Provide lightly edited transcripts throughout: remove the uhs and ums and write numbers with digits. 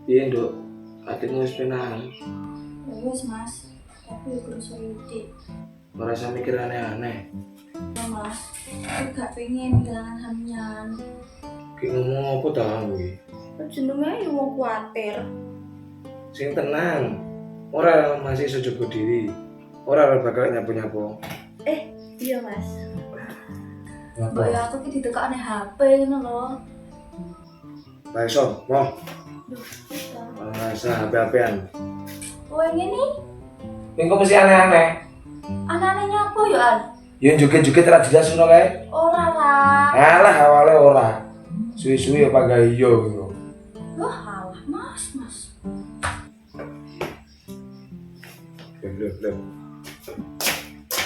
Iya Nduk, hatimu wis penahan. Ya wis Mas, tapi kudu selidik. Ora usah mikir aneh-aneh. Ya Mas, aku gak pengen kehilangan Hamian. Ki ngomong apa ta kamu iki? Jenenge ya wong kuwatir. Sing tenang. Ora masih sujud diri. Ora bakal nyapu-nyapu. Iya Mas. Mbak Ngapa? ya aku ki ditekakne HP ngono lho. Lah iso, wong. Duh, bisa. Ora usah HP-HPan. Kowe ngene Ning kok mesti aneh-aneh. anane nyapo yo An? Ya joget-joget ra jelas ngono kae. Ora lah. Alah awale ora. Suwi-suwi apa gak iya gitu. Wah, alah Mas. Blok.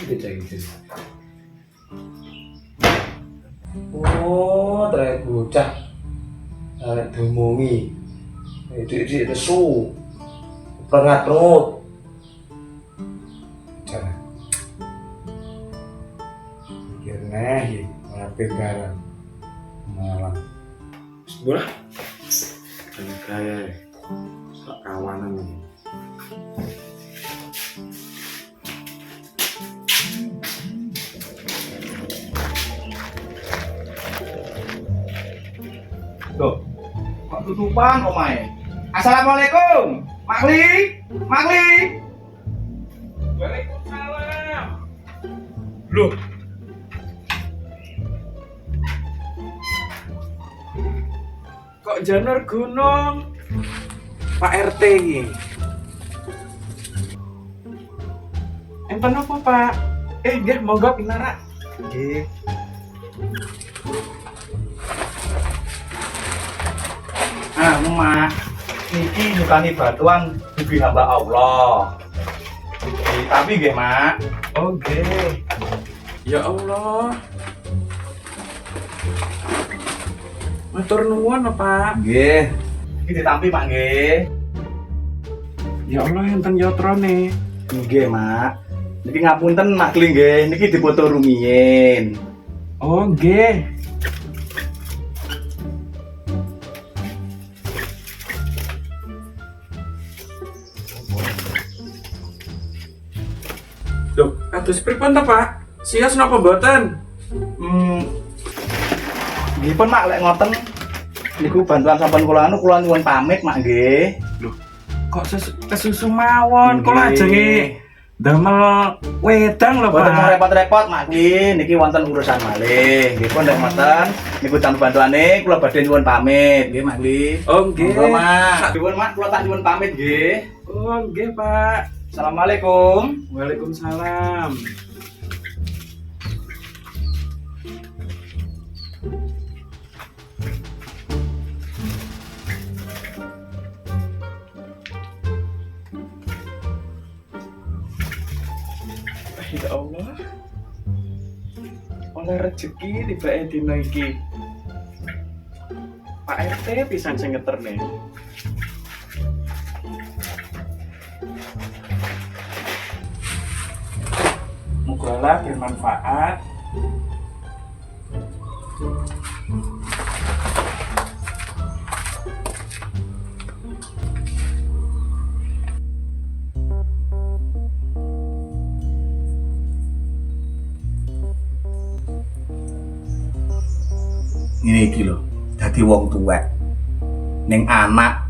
Itu cek. Oh, ternyata bocah. Arek diomongi. Dik nesu. Perengat-perut. Jangan. Mikir nih, ngapain barang. Malah. Sebelah. Kayak sak kawanan ini. Loh, kok tutupan omae? Assalamualaikum, Makli. Waalaikumsalam. Loh, Kok janur gunung? Pak RT ini. Enten apa, Pak? Nggih, monggo pinara. Nggih. Mak, niki nyukani bantuan dugi hamba Allah. Tapi nggih, Mak. Oh, nggih. Ya Allah. Matur nuwun, Pak. Nggih. Iki ditampi, Pak, nggih. Ya Allah, enten yotrone. Nggih, Mak. Niki ngapunten, Makli nggih. Niki dipoto rumiyin. Oh, nggih. Loh, kados pripun ta, Pak? Sios napa mboten? Nggih pun, Mak, lek ngoten niku bantuan sampun kula nyuwun pamit, Mak, nggih. Kok kesusu mawon, kok Nggih. lajenge damel wedang lho, Boten Pak. repot-repot, Mak, niki wonten urusan malih. Nggih pun lek ngoten niku tanpa bantuane kula badhe nyuwun pamit, nggih, Mak. Oh, nggih. Monggo, Mak. Nyuwun, Mak, kula tak nyuwun pamit, nggih. Oh, nggih, Pak. Assalamualaikum. Waalaikumsalam. Ya Allah. Oleh rezeki tibake dina iki. Pak RT pisan sing ngeterne. Mugalah bermanfaat. Ngene iki lho, dadi wong tuwek. Ning anak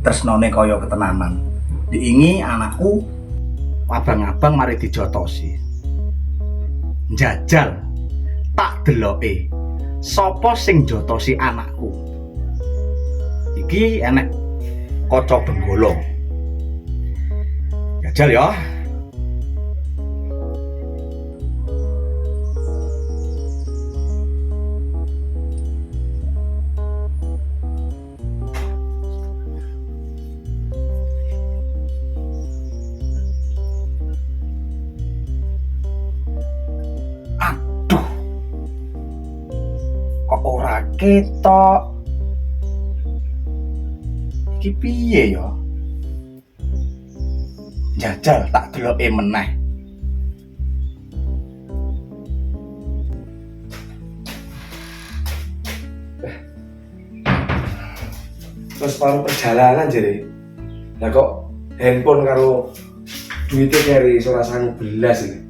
tresnane kaya ketenanan. Diingi anakku abang-abang mari dijotosi. Njajal tak deloke. Sapa sing jotosi anakku? Iki enek kaca benggala. Jajal ya. Aduh. Kok ora ketok? Iki piye ya? Jajal tak deloke meneh. separuh perjalanan jadi. Lah kok handphone karo duitnya nyari ora sangu belas ini.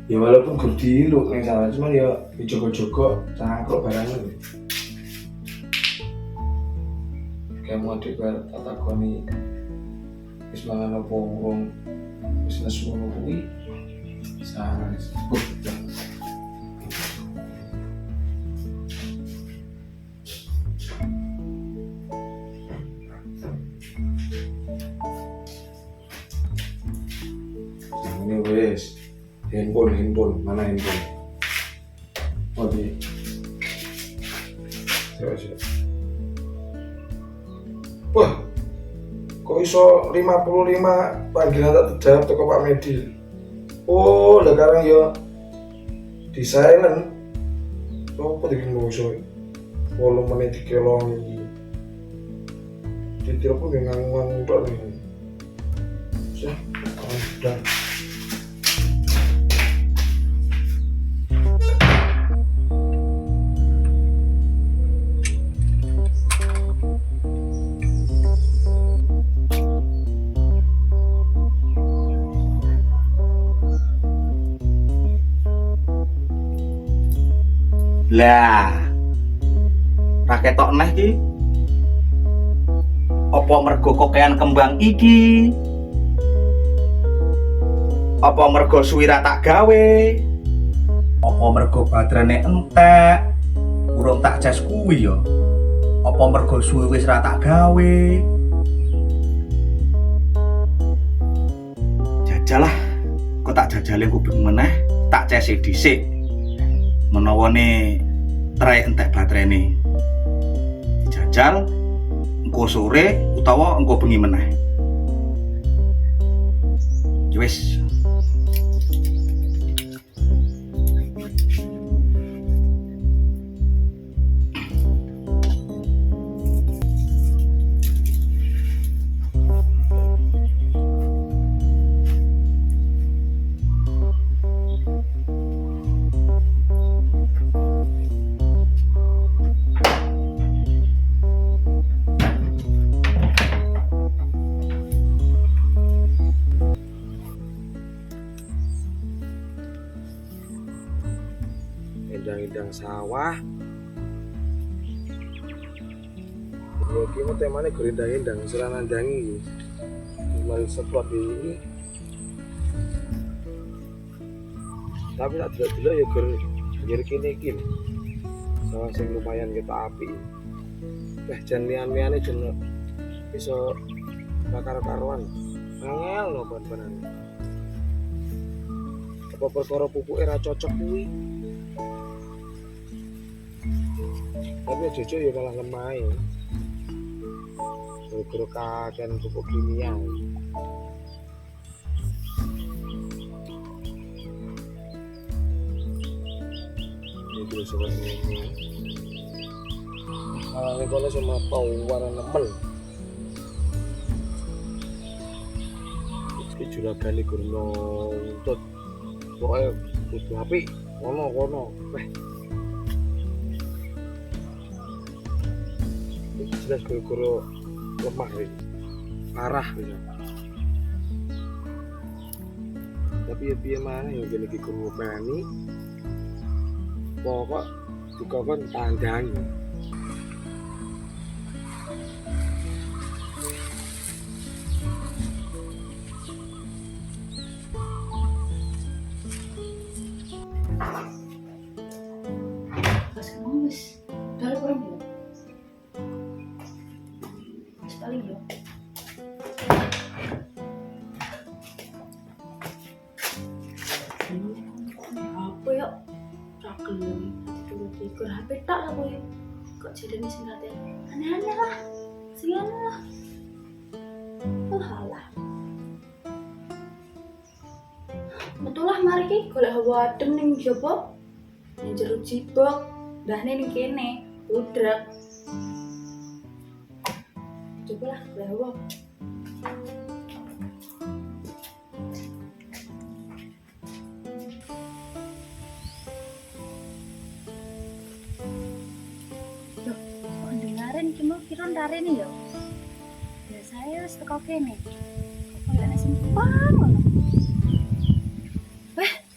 Ya walaupun gur diluk ning salah cuman ya jogo-jogo cangkruk barangnya. Kayak mau dikira tatakoni wis mangan apa wong wis nesu ngono kuwi. Sanes. Ini wes handphone mana handphone? Oh di. Coba. Wah, kok iso 55 panggilan tak terjawab toko Pak Medi. Oh, lah sekarang ya di silent. Oh, apa dikin musuh? Volumenya dikelong iki. Ditelepon yang ngangung tok nih. Sudah, udah. Lah, ra ketok neh iki. Apa mergo kokean kembang iki? Apa mergo suwi ra tak gawe? Apa mergo baterene entek? Urung tak jas kuwi ya. Apa mergo suwi wis ra tak gawe? Jajalah, kok tak jajale kuping meneh, tak cesi dhisik. Menawane tray entek baterene dijajal engko sore utawa engko bengi meneh. Ya wis. Indang-indang sawah. Ya iki mah temane gerindang-indang seranandangi. Mari seplot ini. Tapi tak delok-delok ya ger ngir kene iki. Sawah sing lumayan kita api. Jan lian-liane jen bisa bakar-karuan. Angel lho ban-banan. Apa perkara pupuke ra cocok kuwi? Tapi jujur ya malah lemah ya. Gara-gara kakean pupuk kimia. Ini terus ini. Ini kalau sama warna nemel. Ini juragan ini gurno untut. Pokoknya kudu api. Kono. Jelas guru lemah ini, parah gitu. Tapi ya biar mana yang jadi guru berani, pokok dikokon tandangi. Pas kamu wis dalu kurang ya. Paling ya. Apa ya? Ragelem. Dulu pikir HP tak aku ya. Kok jadinya sing kate aneh-aneh lah. Sing aneh lah. Halah. Betul lah mari ki golek hawa adem ning jaba. Ning jero jibok. Ndahne ning kene. Udrak. Coba lah, lewat. Loh, kok dengarin cuma kira ndare nih ya? ayo wis teko kene. Kok ana simpang ngono.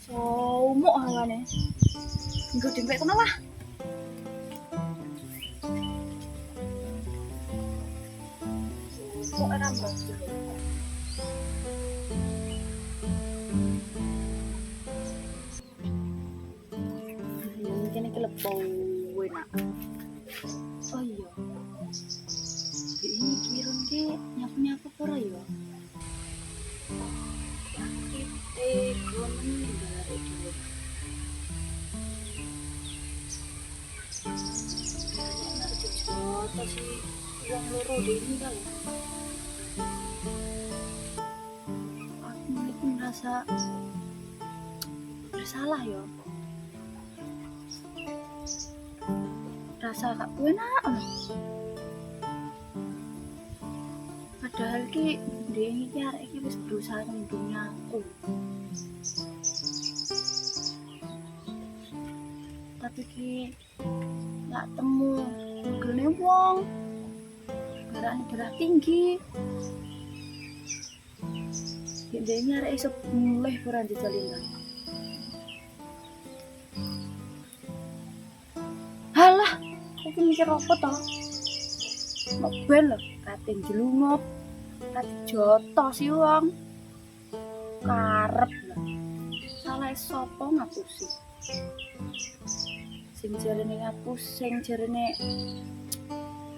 Somok hawane. Nggo dempek kono lah. Kok ora mbok. Kene iki lepo enak. Oh iya. Ini kirun ki nyapu-nyapu ora ya? Gonen bare dhewe. Foto si wong loro dhewe kan. Aku mulai merasa bersalah ya. Rasa gak enak. Padahal ki dia ini arek iki wis berusaha nindungi aku. Tapi ki gak temu gene wong. Darah tinggi. Dia ini arek iso mulih ora dijalinan. Halah, aku mikir apa toh? Mau ben lho, kate njlungup, kate jotos si wong. Karep lho. Salah sapa ngapusi? Sing jarene ngapus, sing jarene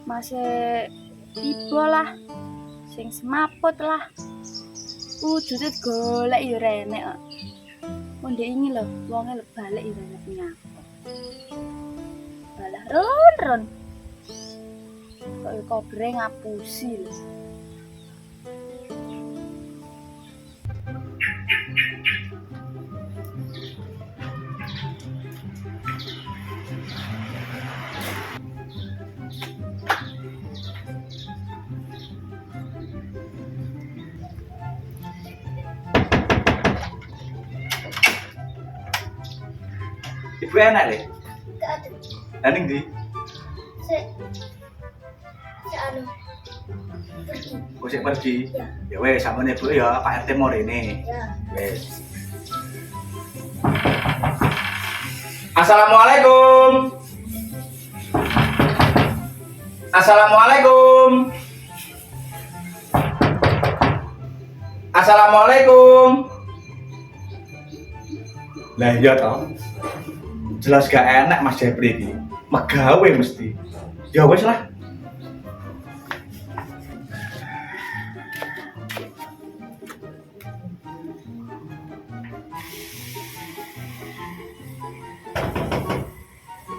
masih tiba lah. Sing semaput lah. Wujude golek ya renek kok. Mun ndek iki lho, wonge lek balik ya renek nyapa. Balah ron. Kok kobre ngapusi lho. Ibu enak deh. Gak ada. Lah ning ndi? Anu. Pergi. Kok sik pergi? Ya. Ya wes sampeyan ibu ya Pak RT mau rene. Ya. Wes. Assalamualaikum. Assalamualaikum. Assalamualaikum. Lah iya toh. Jelas gak enak Mas Jepri iki. Megawe mesti. Ya wes lah.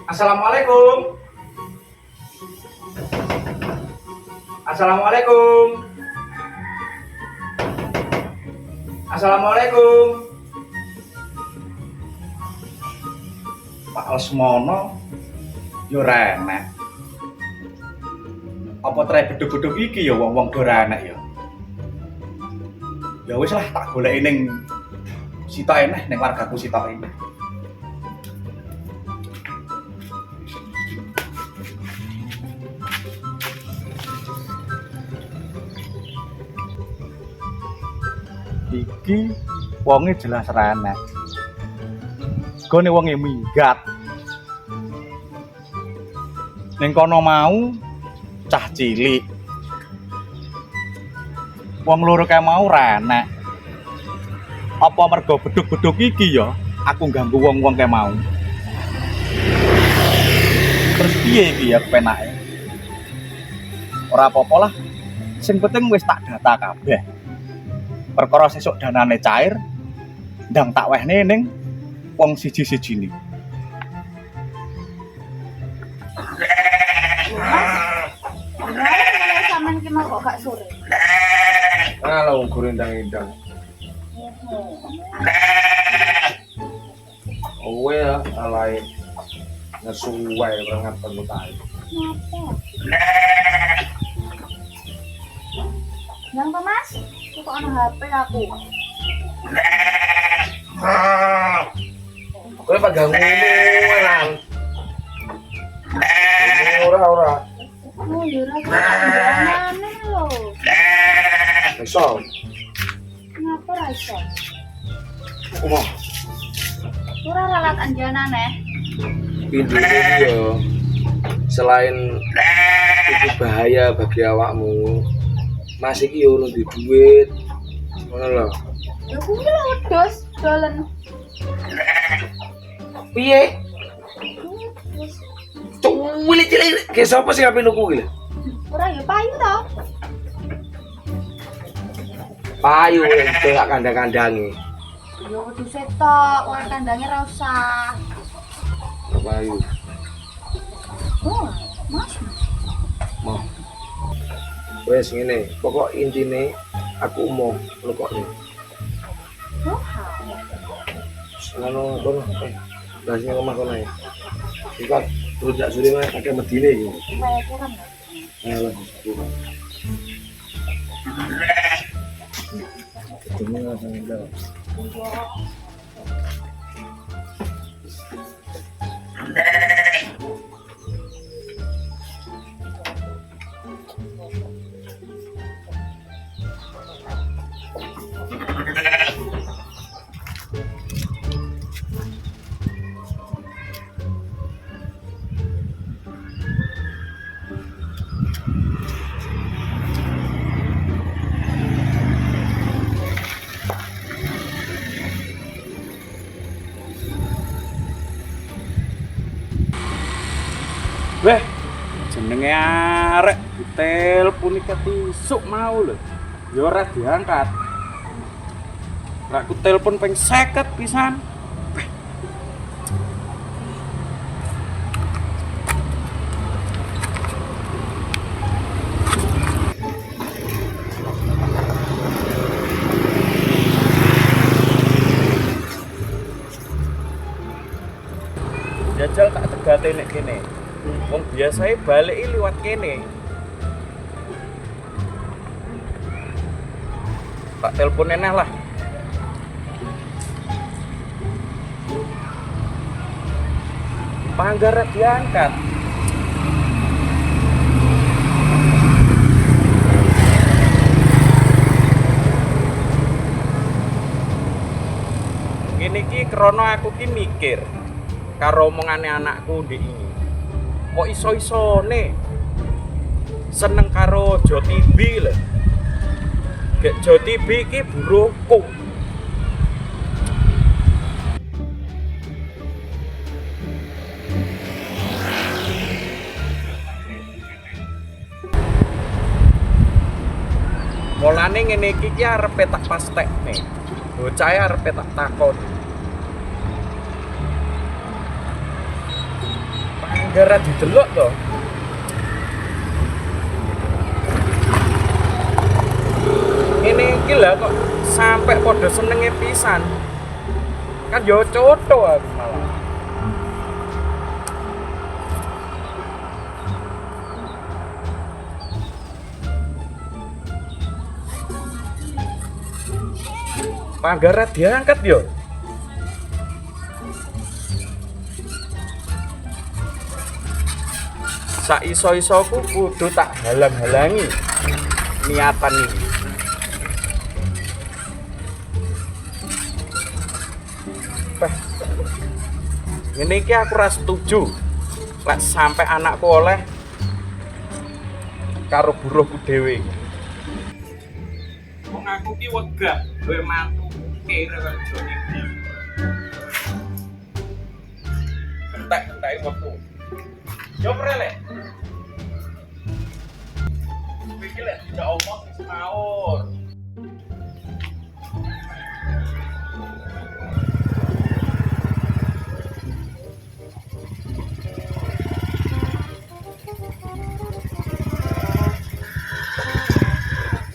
Assalamualaikum. Assalamualaikum. Assalamualaikum. Pak Lesmono yo renek. Apa tre beduk-beduk iki ya wong-wong do renek ya. Ya wis lah tak goleki ning sitok eneh ning wargaku sitok ini. Iki wonge jelas renek. Gone wonge minggat. Ning kono mau cah cilik. Wong loro kae mau renek. Apa mergo beduk-beduk iki ya aku ganggu wong-wong kae mau. Terus piye iki ya penake? Ora apa-apa lah. Sing penting wis tak data kabeh. Perkara sesuk danane cair ndang tak wehne ning wong siji-sijine. Sampeyan ki mau kok gak sore. Ala wong gorendang-endang. Owe ya alai ngesuwai banget penutai. Napa? Yang apa Mas? Kok ana HP aku? Kowe pegang ngono lan. Ora. Oh, ya ora kok aneh lho. Wah, Ora lalat anjanane. Intinya yo selain itu bahaya bagi awakmu, masih iki yo di duit. Ngono lho. Ya kuwi lho wedhus dolen. Piye? Cuwili cilik ke sapa sing ape nuku iki lho? Ora ya payu to. Payu itu gak kandang-kandangi. Ya wedhus tok, ora kandange ra usah. Payu. Oh, Mas. Mau. Wes ngene, pokok intine aku mau nukokne. Oh, Ngono kono. Lah sing omah kono ya. Ikat rujak suri mah akeh medine iki. kaya kurang. Alah. Ketemu sama dia. Weh, jenenge arek ditelepon iki ketusuk mau lho. Ya ora diangkat. Rak ku telepon ping 50 pisan. Jajal tak tegate nek kene. Wong biasae baleki liwat kene. Tak telepon eneh lah. Panggaret diangkat. Ngene iki krana aku ki mikir karo omongane anakku ndek ini. Kok iso-isone seneng karo Jotibi lho. Gek Jotibi iki buruhku. Mulane ngene iki ki arepe tak pastekne. Bocahe arepe tak takon. Gara didelok to. Ini iki lah kok sampai padha senenge pisan. Kan yo coto aku malah. Panggarat diangkat yo. Saiso-isoku kudu tak halang-halangi niatan ini. Ngene iki aku ora setuju. Lek sampai anakku oleh karo buruhku dhewe. Wong aku ki wegah duwe mantu kere karo Joni iki. Entek-entek wektu. Yo prelek. Iki lek tidak omong wis maur.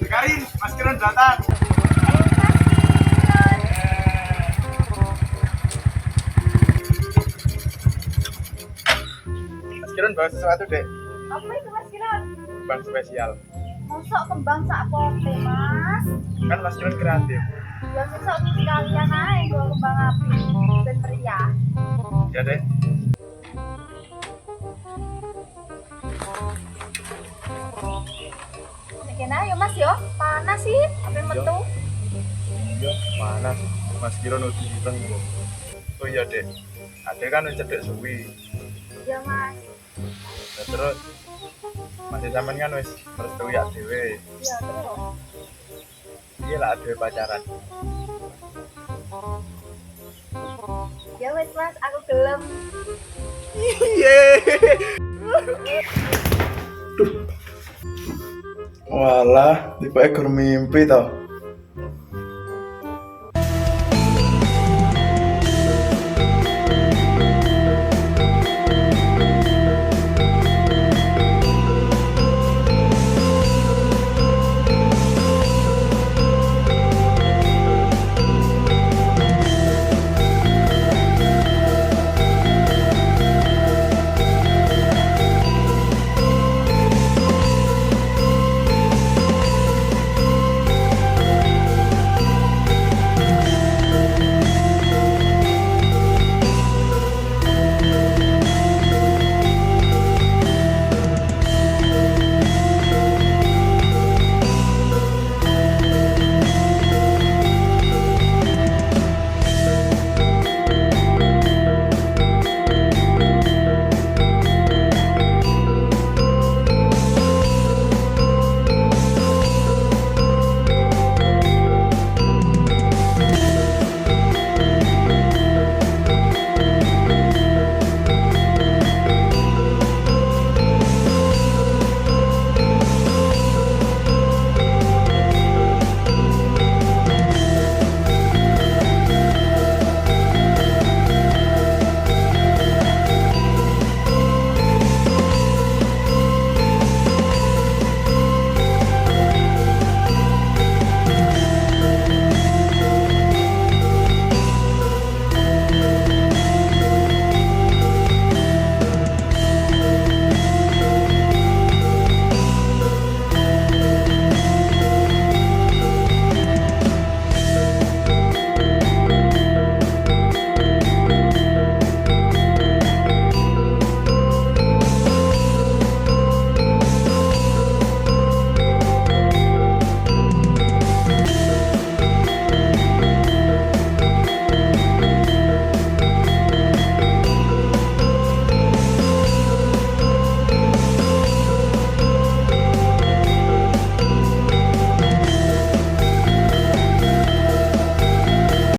Karin, Mas Kiran datang. Mas Kiran bawa sesuatu, Dek. Apa itu Mas Kiran? Kembang spesial. Mosok kembang sak pote, Mas. Kan Mas Kiran kreatif. Ya sesuk iki sekalian ae nggo kembang api ben meriah. Ya, Dek. Nek kena yo Mas yo, panas sih, ape metu. Iya, panas. Mas Kiro nuju diteng. Oh iya, Dek. Adek kan wis cedek suwi. Iya, Mas. Nah, terus Mas sampean kan wis merestui ya dhewe. Iya, terus. Iya lah dhewe pacaran. Ya wes, Mas, aku gelem. Walah, tipe ekor mimpi toh.